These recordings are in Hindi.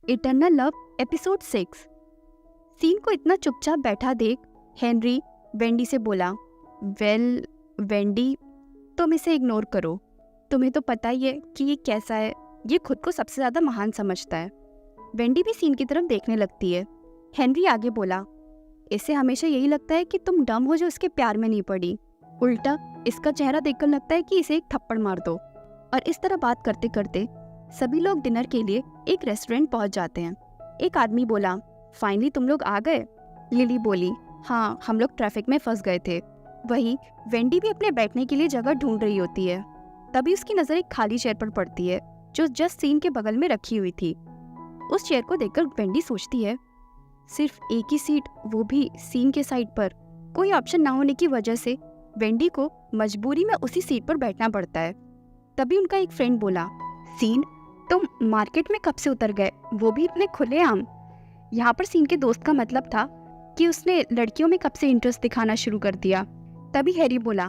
Eternal love episode 6। सीन को इतना चुपचाप बैठा देख हेनरी वेंडी से बोला, वेल वेंडी, तुम इसे इग्नोर करो। तुम्हें तो पता ही है कि ये कैसा है, ये खुद को सबसे ज़्यादा महान समझता है। वेंडी भी सीन की तरफ देखने लगती है। हेनरी आगे बोला, इसे हमेशा यही लगता है कि तुम डम हो जो इसके प्यार में नहीं पड़ी। उल्टा इसका चेहरा देखकर लगता है कि इसे एक थप्पड़ मार दो। और इस तरह बात करते करते सभी लोग डिनर के लिए एक रेस्टोरेंट पहुंच जाते हैं। एक आदमी बोला, फाइनली तुम लोग आ गए। लिली बोली, हाँ, हम लोग ट्रैफिक में फंस गए थे। वहीं वेंडी भी अपने बैठने के लिए जगह ढूंढ रही होती है। तभी उसकी नज़र एक खाली चेयर पर पड़ती है जो जस्ट सीन के बगल में रखी हुई थी। उस चेयर को देखकर वेंडी सोचती है, सिर्फ एक ही सीट, वो भी सीन के साइड पर। कोई ऑप्शन ना होने की वजह से वेंडी को मजबूरी में उसी सीट पर बैठना पड़ता है। तभी उनका एक फ्रेंड बोला, सीन, तुम मार्केट में कब से उतर गए, वो भी इतने खुलेआम। यहाँ पर सीन के दोस्त का मतलब था कि उसने लड़कियों में कब से इंटरेस्ट दिखाना शुरू कर दिया। तभी हैरी बोला,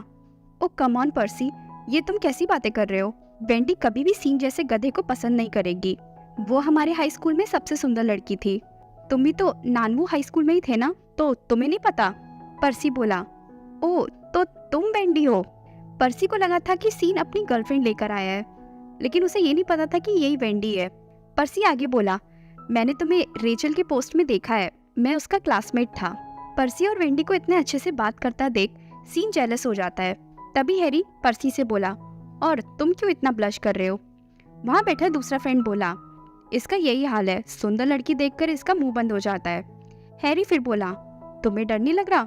ओ कम ऑन पर्सी, ये तुम कैसी बातें कर रहे हो। वेंडी कभी भी सीन जैसे गधे को पसंद नहीं करेगी। वो हमारे हाई स्कूल में सबसे सुंदर लड़की थी। तुम भी तो नानवू हाई स्कूल में ही थे ना, तो तुम्हें नहीं पता। पर्सी बोला, ओ तो तुम वेंडी हो। पर्सी को लगा था कि सीन अपनी गर्लफ्रेंड लेकर आया है, लेकिन उसे ये नहीं पता था कि यही वेंडी है। पर्सी आगे बोला, मैंने तुम्हें रेचल के पोस्ट में देखा है, मैं उसका क्लासमेट था। पर्सी और वेंडी को इतने अच्छे से बात करता देख सीन जेलस हो जाता है। तभी हैरी पर्सी से बोला, और तुम क्यों इतना ब्लश कर रहे हो। वहाँ बैठा दूसरा फ्रेंड बोला, इसका यही हाल है, सुंदर लड़की देखकर इसका मुंह बंद हो जाता है। हैरी फिर बोला, तुम्हें डर नहीं लग रहा,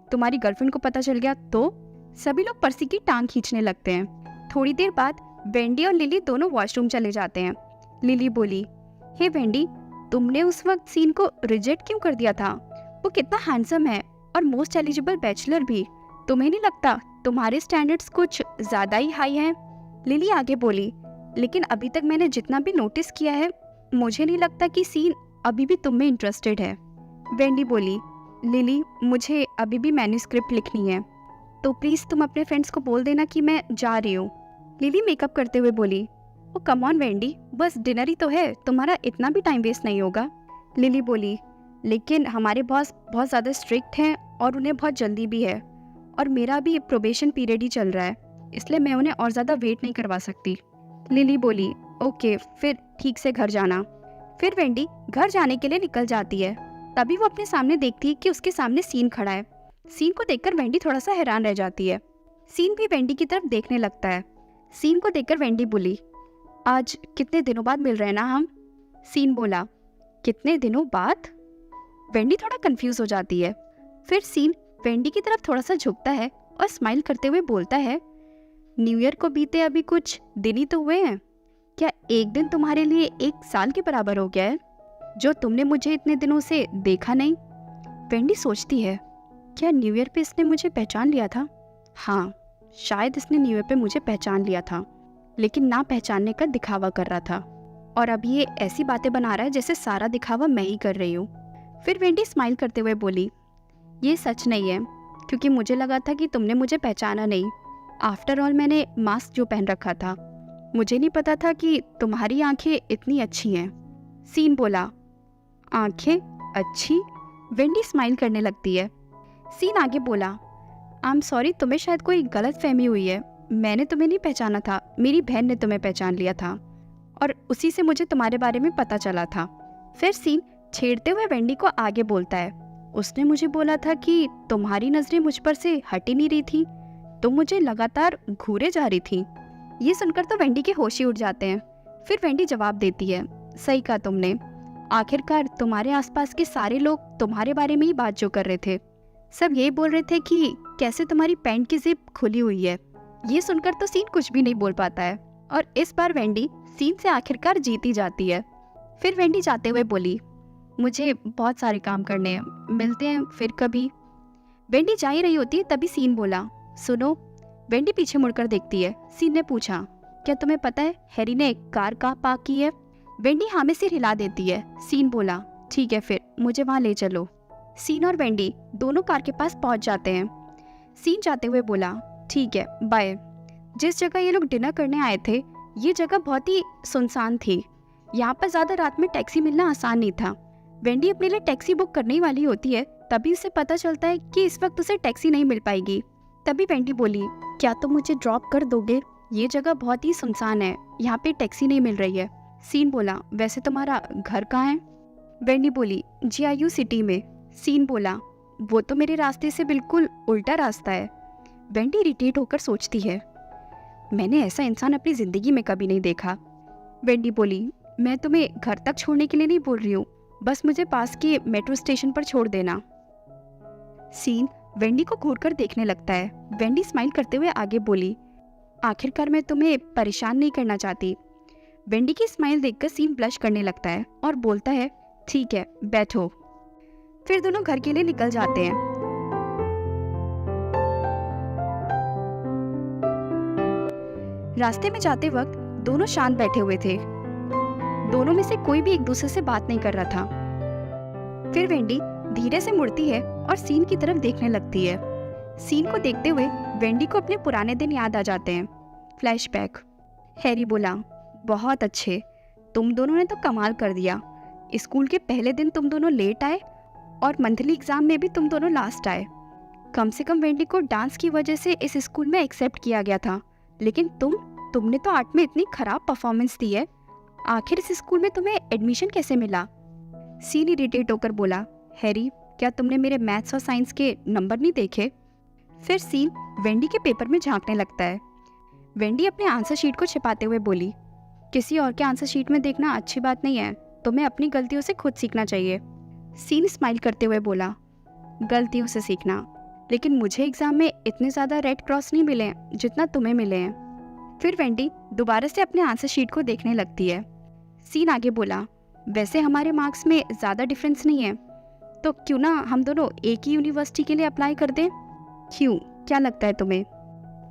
तुम्हारी गर्लफ्रेंड को पता चल गया तो। सभी लोग पर्सी की टांग खींचने लगते हैं। थोड़ी देर बाद वेंडी और लिली दोनों वॉशरूम चले जाते हैं। लिली बोली, हे वेंडी, तुमने उस वक्त सीन को रिजेक्ट क्यों कर दिया था। वो कितना हैंडसम है और मोस्ट एलिजिबल बैचलर भी। तुम्हें नहीं लगता तुम्हारे स्टैंडर्ड्स कुछ ज़्यादा ही हाई हैं। लिली आगे बोली, लेकिन अभी तक मैंने जितना भी नोटिस किया है, मुझे नहीं लगता कि सीन अभी भी तुम में इंटरेस्टेड है। वेंडी बोली, लिली, मुझे अभी भी मैन्युस्क्रिप्ट लिखनी है, तो प्लीज़ तुम अपने फ्रेंड्स को बोल देना कि मैं जा रही हूँ। लिली मेकअप करते हुए बोली, ओ कम ऑन वेंडी, बस डिनर ही तो है, तुम्हारा इतना भी टाइम वेस्ट नहीं होगा। लिली बोली, लेकिन हमारे बॉस बहुत ज़्यादा स्ट्रिक्ट हैं और उन्हें बहुत जल्दी भी है, और मेरा भी प्रोबेशन पीरियड ही चल रहा है, इसलिए मैं उन्हें और ज़्यादा वेट नहीं करवा सकती। लिली बोली, ओके, फिर ठीक से घर जाना। फिर वेंडी घर जाने के लिए निकल जाती है। तभी वो अपने सामने देखती है कि उसके सामने सीन खड़ा है। सीन को देखकर वेंडी थोड़ा सा हैरान रह जाती है। सीन भी वेंडी की तरफ देखने लगता है। सीन को देखकर वेंडी बोली, आज कितने दिनों बाद मिल रहे हैं ना हम। सीन बोला, कितने दिनों बाद। वेंडी थोड़ा कंफ्यूज हो जाती है। फिर सीन वेंडी की तरफ थोड़ा सा झुकता है और स्माइल करते हुए बोलता है, न्यू ईयर को बीते अभी कुछ दिन ही तो हुए हैं। क्या एक दिन तुम्हारे लिए एक साल के बराबर हो गया है, जो तुमने मुझे इतने दिनों से देखा नहीं। वेंडी सोचती है, क्या न्यू ईयर पे इसने मुझे पहचान लिया था। हाँ, शायद इसने न्यू ईयर पे मुझे पहचान लिया था, लेकिन ना पहचानने का दिखावा कर रहा था, और अब ये ऐसी बातें बना रहा है जैसे सारा दिखावा मैं ही कर रही हूँ। फिर वेंडी स्माइल करते हुए बोली, ये सच नहीं है, क्योंकि मुझे लगा था कि तुमने मुझे पहचाना नहीं। आफ्टर ऑल मैंने मास्क जो पहन रखा था, मुझे नहीं पता था कि तुम्हारी आंखें इतनी अच्छी हैं। सीन बोला, आंखें अच्छी। वेंडी स्माइल करने लगती है। सीन आगे बोला, आई एम सॉरी, तुम्हें शायद कोई गलत फहमी हुई है, मैंने तुम्हें नहीं पहचाना था, मेरी बहन ने तुम्हें पहचान लिया था, और उसी से मुझे तुम्हारे बारे में पता चला था। फिर सीन छेड़ते हुए वेंडी को आगे बोलता है, उसने मुझे बोला था कि तुम्हारी नजरें मुझ पर से हट ही नहीं रही थी, तुम मुझे लगातार घूरे जा रही थी। ये सुनकर तो वेंडी के होश ही उड़ जाते हैं। फिर वेंडी जवाब देती है, सही कहा तुमने, आखिरकार तुम्हारे आसपास के सारे लोग तुम्हारे बारे में ही बात जो कर रहे थे, सब यही बोल रहे थे कि कैसे तुम्हारी पैंट की जिप खुली हुई है। ये सुनकर तो सीन कुछ भी नहीं बोल पाता है, और इस बार वेंडी सीन से आखिरकार जीती जाती है। फिर वेंडी जाते हुए बोली, मुझे बहुत सारे काम करने हैं, मिलते हैं फिर कभी। वेंडी जा ही रही होती है, तभी सीन बोला, सुनो। वेंडी पीछे मुड़कर देखती है। सीन ने पूछा, क्या तुम्हें पता है हैरी ने एक कार कहाँ पार्क की है। वेंडी हाँ में सिर हिला देती है। सीन बोला, ठीक है, फिर मुझे वहाँ ले चलो। सीन और वेंडी दोनों कार के पास पहुँच जाते हैं। सीन जाते हुए बोला, ठीक है, बाय। जिस जगह ये लोग डिनर करने आए थे, ये जगह बहुत ही सुनसान थी। यहाँ पर ज़्यादा रात में टैक्सी मिलना आसान नहीं था। वेंडी अपने लिए टैक्सी बुक करने वाली होती है, तभी उसे पता चलता है कि इस वक्त उसे टैक्सी नहीं मिल पाएगी। तभी वेंडी बोली, क्या तुम मुझे ड्रॉप कर दोगे? ये जगह बहुत ही सुनसान है, यहाँ पे टैक्सी नहीं मिल रही है। सीन बोला, वैसे तुम्हारा घर कहाँ है? वेंडी बोली, GIU सिटी में। सीन बोला, वो तो मेरे रास्ते से बिल्कुल उल्टा रास्ता है। वेंडी इरिटेट होकर सोचती है, मैंने ऐसा इंसान अपनी ज़िंदगी में कभी नहीं देखा। वेंडी बोली, मैं तुम्हें घर तक छोड़ने के लिए नहीं बोल रही हूँ, बस मुझे पास के मेट्रो स्टेशन पर छोड़ देना। सीन वेंडी को घूरकर देखने लगता है। वेंडी स्माइल करते हुए आगे बोली, आखिरकार मैं तुम्हें परेशान नहीं करना चाहती। वेंडी की स्माइल देखकर सीन ब्लश करने लगता है और बोलता है, ठीक है, बैठो। फिर दोनों घर के लिए निकल जाते हैं। रास्ते में जाते वक्त दोनों शांत बैठे हुए थे। दोनों में से कोई भी एक दूसरे से बात नहीं कर रहा था। फिर वेंडी धीरे से मुड़ती है और सीन की तरफ देखने लगती है। सीन को देखते हुए वेंडी को अपने पुराने दिन याद आ जाते हैं। फ्लैशबैक। हैरी बोला, बहुत अच्छे, तुम दोनों ने तो कमाल कर दिया। स्कूल के पहले दिन तुम दोनों लेट आए और मंथली एग्जाम में भी तुम दोनों लास्ट आए। कम से कम वेंडी को डांस की वजह से इस स्कूल में एक्सेप्ट किया गया था, लेकिन तुमने तो आर्ट में इतनी खराब परफॉर्मेंस दी है। आखिर इस स्कूल में तुम्हें एडमिशन कैसे मिला? सीन इरिटेट होकर बोला, हैरी, क्या तुमने मेरे मैथ्स और साइंस के नंबर नहीं देखे? फिर सीन वेंडी के पेपर में झांकने लगता है। वेंडी अपने आंसर शीट को छिपाते हुए बोली, किसी और के आंसर शीट में देखना अच्छी बात नहीं है, तुम्हें अपनी गलतियों से खुद सीखना चाहिए। सीन स्माइल करते हुए बोला, गलतियों से सीखना, लेकिन मुझे एग्जाम में इतने ज़्यादा रेड क्रॉस नहीं मिले जितना तुम्हें मिले हैं। फिर वेंडी दोबारा से अपने आंसर शीट को देखने लगती है। सीन आगे बोला, वैसे हमारे मार्क्स में ज़्यादा डिफरेंस नहीं है, तो क्यों ना हम दोनों एक ही यूनिवर्सिटी के लिए अप्लाई कर दें? क्यों, क्या लगता है तुम्हें?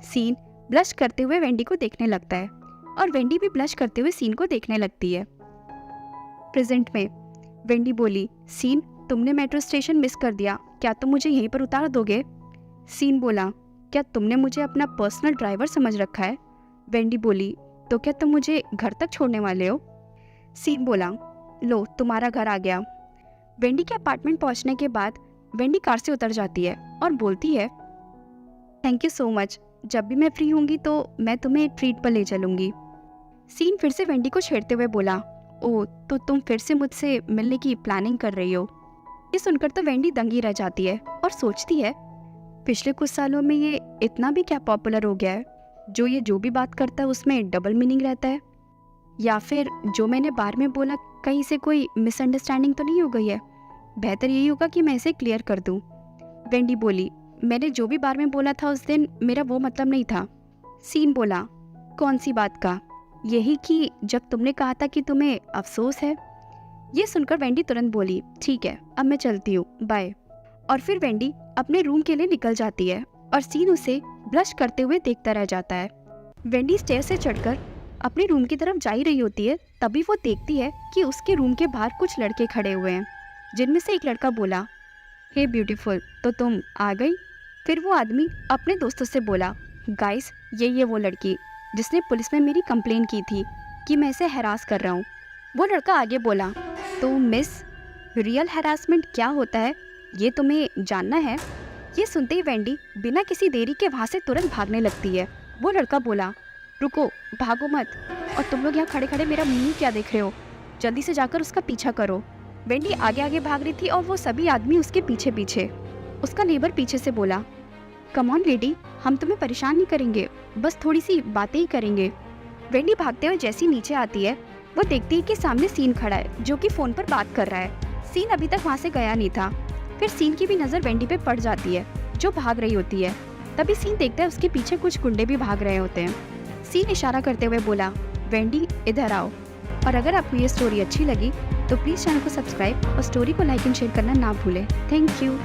सीन ब्लश करते हुए वेंडी को देखने लगता है और वेंडी भी ब्लश करते हुए सीन को देखने लगती है। प्रेजेंट में वेंडी बोली, सीन, तुमने मेट्रो स्टेशन मिस कर दिया, क्या तुम मुझे यहीं पर उतार दोगे? सीन बोला, क्या तुमने मुझे अपना पर्सनल ड्राइवर समझ रखा है? वेंडी बोली, तो क्या तुम मुझे घर तक छोड़ने वाले हो? सीन बोला, लो तुम्हारा घर आ गया। वेंडी के अपार्टमेंट पहुंचने के बाद वेंडी कार से उतर जाती है और बोलती है, थैंक यू सो मच, जब भी मैं फ्री होंगी तो मैं तुम्हें ट्रीट पर ले चलूंगी। सीन फिर से वेंडी को छेड़ते हुए बोला, ओह, तो तुम फिर से मुझसे मिलने की प्लानिंग कर रही हो? ये सुनकर तो वेंडी दंगी रह जाती है और सोचती है, पिछले कुछ सालों में ये इतना भी क्या पॉपुलर हो गया है, जो भी बात करता है उसमें डबल मीनिंग रहता है? या फिर जो मैंने बार में बोला, कहीं से कोई मिसअंडरस्टैंडिंग तो नहीं हो गई है? बेहतर यही होगा कि मैं इसे क्लियर कर दूं। वेंडी बोली, मैंने जो भी बार में बोला था उस दिन, मेरा वो मतलब नहीं था। सीन बोला, कौन सी बात का? यही कि जब तुमने कहा था कि तुम्हें अफसोस है। ये सुनकर वेंडी तुरंत बोली, ठीक है, अब मैं चलती हूँ, बाय। और फिर वेंडी अपने रूम के लिए निकल जाती है और सीन उसे ब्लश करते हुए देखता रह जाता है। वेंडी स्टेयर से चढ़कर अपने रूम की तरफ जा ही रही होती है, तभी वो देखती है कि उसके रूम के बाहर कुछ लड़के खड़े हुए हैं, जिनमें से एक लड़का बोला, हे ब्यूटीफुल, तो तुम आ गई? फिर वो आदमी अपने दोस्तों से बोला, गाइस, ये वो लड़की जिसने पुलिस में मेरी कंप्लेन की थी कि मैं इसे हैरास कर रहा हूँ। वो लड़का आगे बोला, तो मिस, रियल हैरासमेंट क्या होता है ये तुम्हें जानना है? ये सुनते ही वेंडी बिना किसी देरी के वहाँ से तुरंत भागने लगती है। वो लड़का बोला, रुको, भागो मत, और तुम लोग यहाँ खड़े खड़े मेरा मुंह क्या देख रहे हो? जल्दी से जाकर उसका पीछा करो। वेंडी आगे आगे भाग रही थी और वो सभी आदमी उसके पीछे पीछे। उसका नेबर पीछे से बोला, कम ऑन लेडी, हम तुम्हें परेशान नहीं करेंगे, बस थोड़ी सी बातें ही करेंगे। वेंडी भागते हुए जैसी नीचे आती है, वो देखती है कि सामने सीन खड़ा है जो कि फ़ोन पर बात कर रहा है। सीन अभी तक वहाँ से गया नहीं था। फिर सीन की भी नज़र वेंडी पे पड़ जाती है जो भाग रही होती है। तभी सीन देखता है उसके पीछे कुछ गुंडे भी भाग रहे होते हैं। सीन इशारा करते हुए बोला, वेंडी इधर आओ। और अगर आपको ये स्टोरी अच्छी लगी तो प्लीज़ चैनल को सब्सक्राइब और स्टोरी को लाइक एंड शेयर करना ना भूलें। Thank you.